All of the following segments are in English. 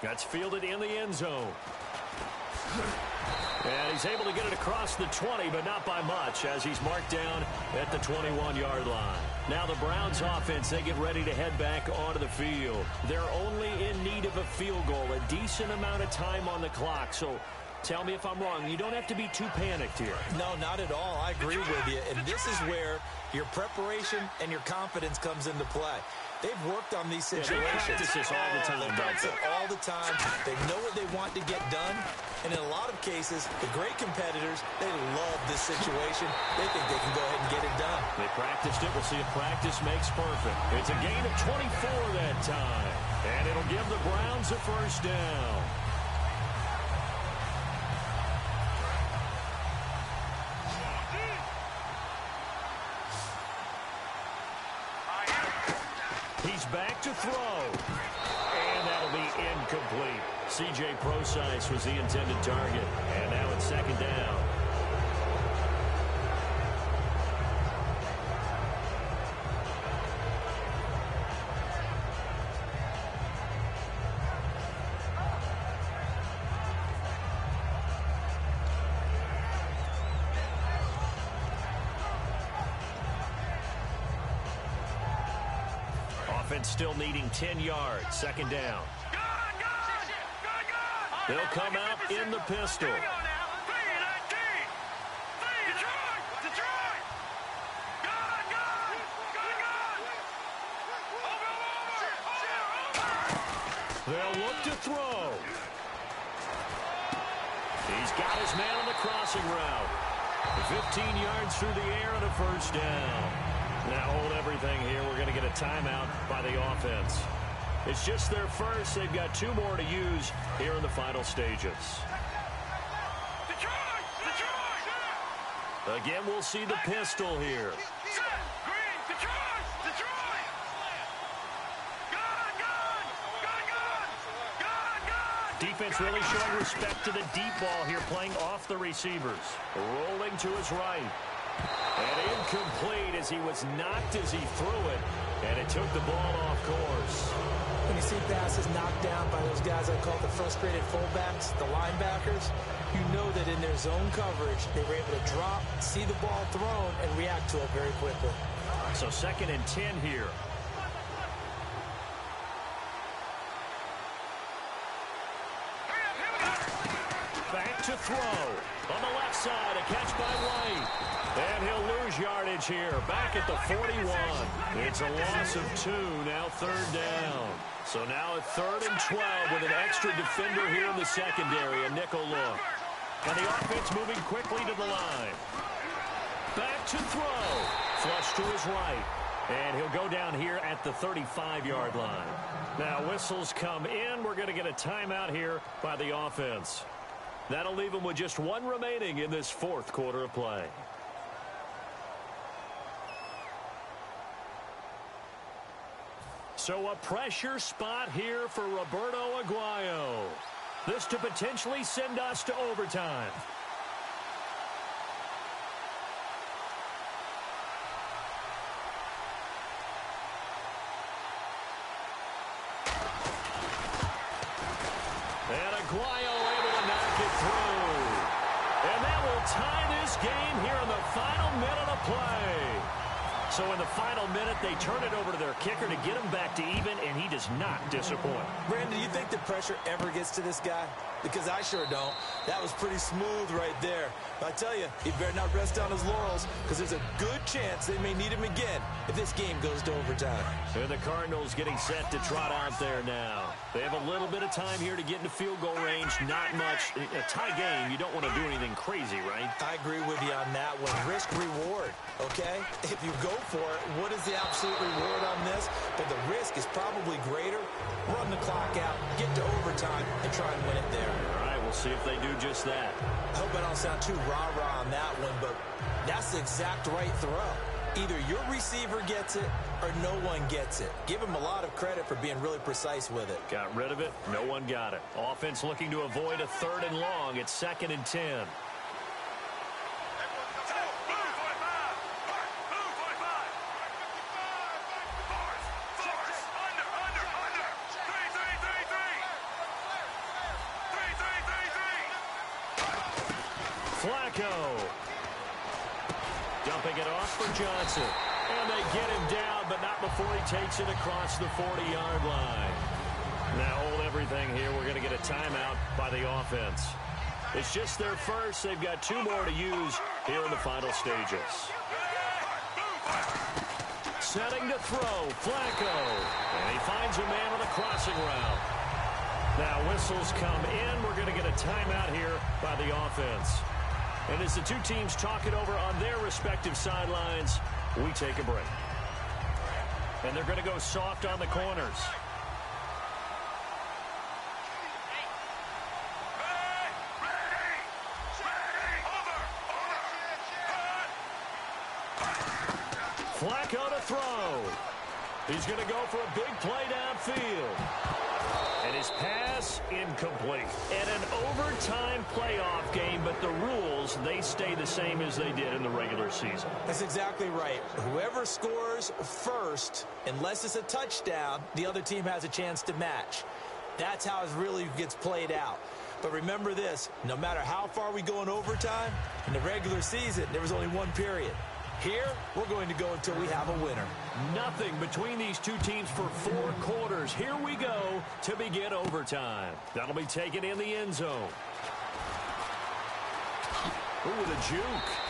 That's fielded in the end zone. And he's able to get it across the 20, but not by much, as he's marked down at the 21-yard line. Now the Browns offense, they get ready to head back onto the field. They're only in need of a field goal, a decent amount of time on the clock. So tell me if I'm wrong. You don't have to be too panicked here. No, not at all. I agree with you. And this is where your preparation and your confidence comes into play. They've worked on these situations. They practice this all the time. They practice it all the time. They know what they want to get done. And in a lot of cases, the great competitors, they love this situation. They think they can go ahead and get it done. They practiced it. We'll see if practice makes perfect. It's a gain of 24 that time. And it'll give the Browns a first down. He's back to throw. And that'll be incomplete. C.J. Procise was the intended target. And now it's second down. Offense still needing 10 yards. Second down. They'll come out in the pistol. They'll look to throw. He's got his man on the crossing route. 15 yards through the air and a first down. Now hold everything here. We're going to get a timeout by the offense. It's just their first. They've got 2 more to use here in the final stages. Again, we'll see the pistol here. Defense really showing respect to the deep ball here, playing off the receivers. Rolling to his right. And incomplete as he was knocked as he threw it. And it took the ball off course. When you see passes knocked down by those guys I call the frustrated fullbacks, the linebackers, you know that in their zone coverage, they were able to drop, see the ball thrown, and react to it very quickly. So 2nd and 10 here. Back to throw. On the left side, a catch by White. And he'll lose yardage here. Back at the 41. It's a loss of 2. Now 3rd down. So now at 3rd and 12 with an extra defender here in the secondary. A nickel look. And the offense moving quickly to the line. Back to throw. Flush to his right. And he'll go down here at the 35-yard line. Now whistles come in. We're going to get a timeout here by the offense. That'll leave them with just 1 remaining in this 4th quarter of play. So a pressure spot here for Roberto Aguayo. This to potentially send us to overtime. And Aguayo able to knock it through. And that will tie this game here in the final minute of play. So in the final minute, they turn it over to their kicker to get him back to even, and he does not disappoint. Brandon, do you think the pressure ever gets to this guy? Because I sure don't. That was pretty smooth right there. But I tell you, he better not rest on his laurels, because there's a good chance they may need him again if this game goes to overtime. And the Cardinals getting set to trot out there now. They have a little bit of time here to get into field goal range. Not much. A tie game, you don't want to do anything crazy, right? I agree with you on that one. Risk-reward, okay? If you go for it, what is the absolute reward on this? But the risk is probably greater. Run the clock out, get to overtime, and try and win it there. All right, we'll see if they do just that. I hope I don't sound too rah-rah on that one, but that's the exact right throw. Either your receiver gets it or no one gets it. Give him a lot of credit for being really precise with it. Got rid of it. No one got it. Offense looking to avoid a 3rd and long. It's 2nd and 10. Flacco. Dumping it off for Johnson. And they get him down, but not before he takes it across the 40-yard line. Now hold everything here. We're going to get a timeout by the offense. It's just their first. They've got 2 more to use here in the final stages. Setting to throw, Flacco. And he finds a man on a crossing route. Now whistles come in. We're going to get a timeout here by the offense. And as the two teams talk it over on their respective sidelines, we take a break. And they're going to go soft on the corners. Flacco to throw. He's going to go for a big play downfield. And his pass incomplete. And an overtime playoff game, but the rules, they stay the same as they did in the regular season. That's exactly right. Whoever scores first, unless it's a touchdown, the other team has a chance to match. That's how it really gets played out. But remember this, no matter how far we go in overtime, in the regular season, there was only one period. Here, we're going to go until we have a winner. Nothing between these two teams for 4 quarters. Here we go to begin overtime. That'll be taken in the end zone. Ooh, with a juke.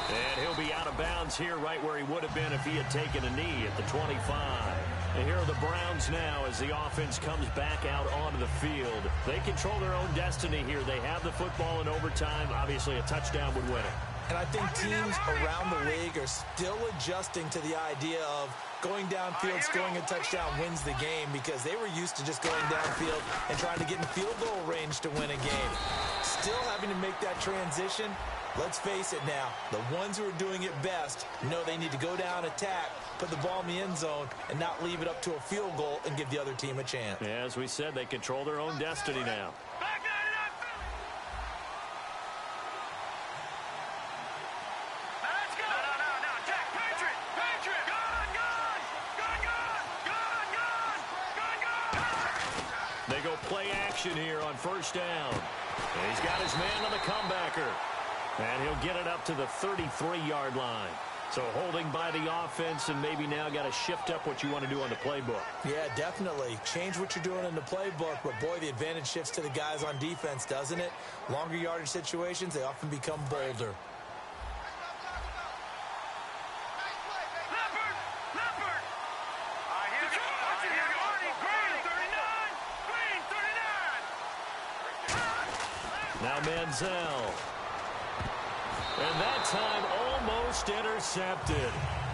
And he'll be out of bounds here right where he would have been if he had taken a knee at the 25. And here are the Browns now as the offense comes back out onto the field. They control their own destiny here. They have the football in overtime. Obviously, a touchdown would win it. And I think teams around the league are still adjusting to the idea of going downfield, scoring a touchdown wins the game, because they were used to just going downfield and trying to get in field goal range to win a game. Still having to make that transition. Let's face it now, the ones who are doing it best know they need to go down, attack, put the ball in the end zone, and not leave it up to a field goal and give the other team a chance. Yeah, as we said, they control their own destiny now. They go play action here on first down. And he's got his man on the comebacker. And he'll get it up to the 33-yard line. So holding by the offense, and maybe now got to shift up what you want to do on the playbook. Yeah, definitely. Change what you're doing in the playbook, but boy, the advantage shifts to the guys on defense, doesn't it? Longer yardage situations, they often become bolder. Now Manziel. And that time almost intercepted.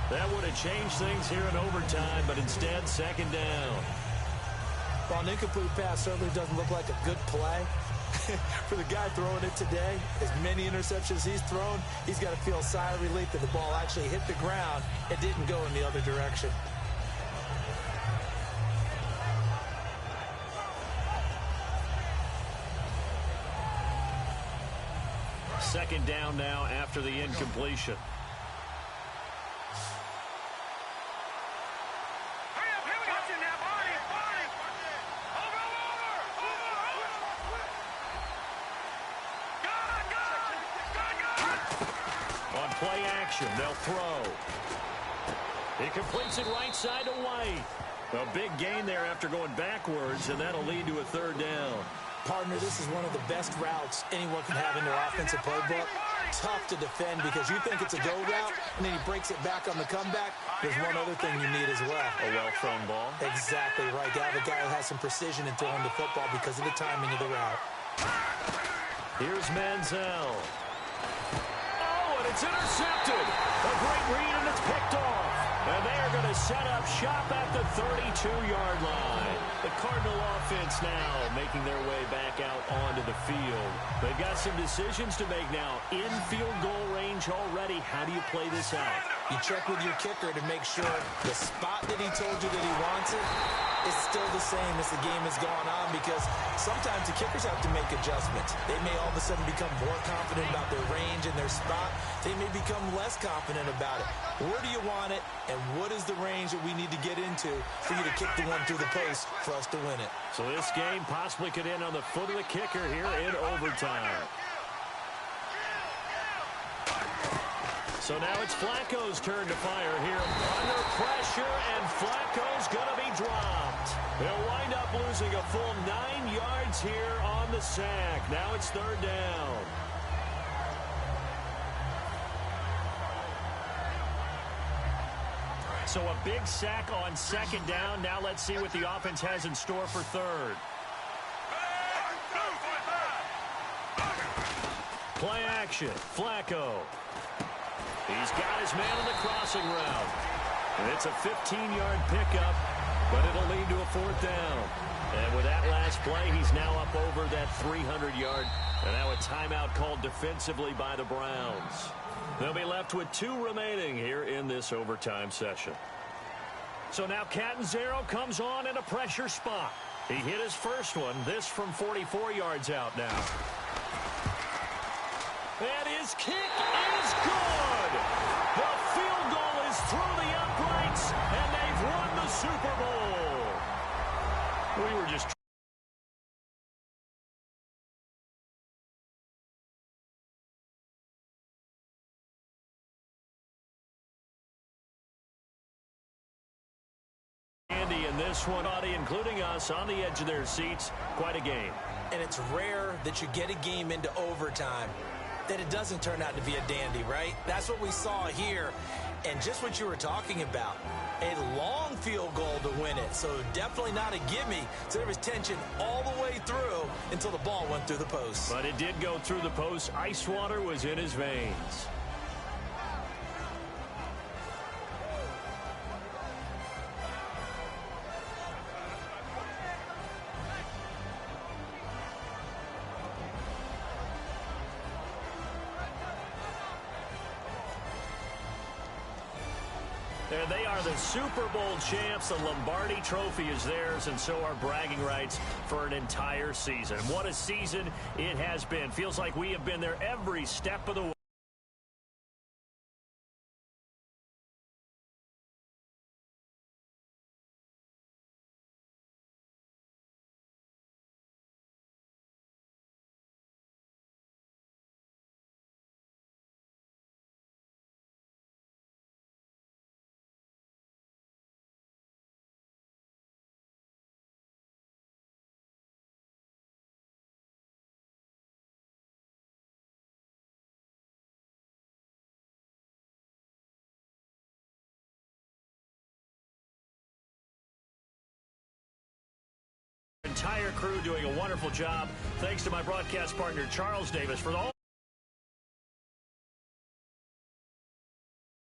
That would have changed things here in overtime, but instead, second down. Well, an incomplete pass certainly doesn't look like a good play. For the guy throwing it today, as many interceptions he's thrown, he's got to feel a sigh of relief that the ball actually hit the ground and didn't go in the other direction. Second down now after the incompletion. On play action, they'll throw. He completes it right side to White. A big gain there after going backwards, and that'll lead to a third down. Partner, this is one of the best routes anyone can have in their offensive playbook. Tough to defend because you think it's a go route, and then he breaks it back on the comeback. There's one other thing you need as well. A well-thrown ball. Exactly right. To have a guy who has some precision in throwing the football because of the timing of the route. Here's Manziel. Oh, and it's intercepted. A great read, and it's picked off. And they are going to set up shop at the 32-yard line. The Cardinal offense now making their way back out onto the field. They've got some decisions to make now. In field goal range already. How do you play this out? You check with your kicker to make sure the spot that he told you that he wants it is still the same as the game has gone on, because sometimes the kickers have to make adjustments. They may all of a sudden become more confident about their range and their spot. They may become less confident about it. Where do you want it, and what is the range that we need to get into for you to kick the one through the post for us to win it? So this game possibly could end on the foot of the kicker here in overtime. So now it's Flacco's turn to fire here under pressure, and Flacco's going to be dropped. He'll wind up losing a full 9 yards here on the sack. Now it's third down. So a big sack on second down. Now let's see what the offense has in store for third. Play action. Flacco. He's got his man on the crossing route. And it's a 15-yard pickup, but it'll lead to a fourth down. And with that last play, he's now up over that 300-yard. And now a timeout called defensively by the Browns. They'll be left with 2 remaining here in this overtime session. So now Catanzaro comes on in a pressure spot. He hit his first one. This from 44 yards out now. And his kick is good. The field goal is through the uprights, and they've won the Super Bowl. We were just... Andy in this one, including us, on the edge of their seats. Quite a game. And it's rare that you get a game into overtime that it doesn't turn out to be a dandy, right? That's what we saw here. And just what you were talking about, a long field goal to win it. So definitely not a gimme. So there was tension all the way through until the ball went through the post. But it did go through the post. Ice water was in his veins. There they are, the Super Bowl champs. The Lombardi Trophy is theirs, and so are bragging rights for an entire season. What a season it has been. Feels like we have been there every step of the way. Entire crew doing a wonderful job. Thanks to my broadcast partner, Charles Davis, for all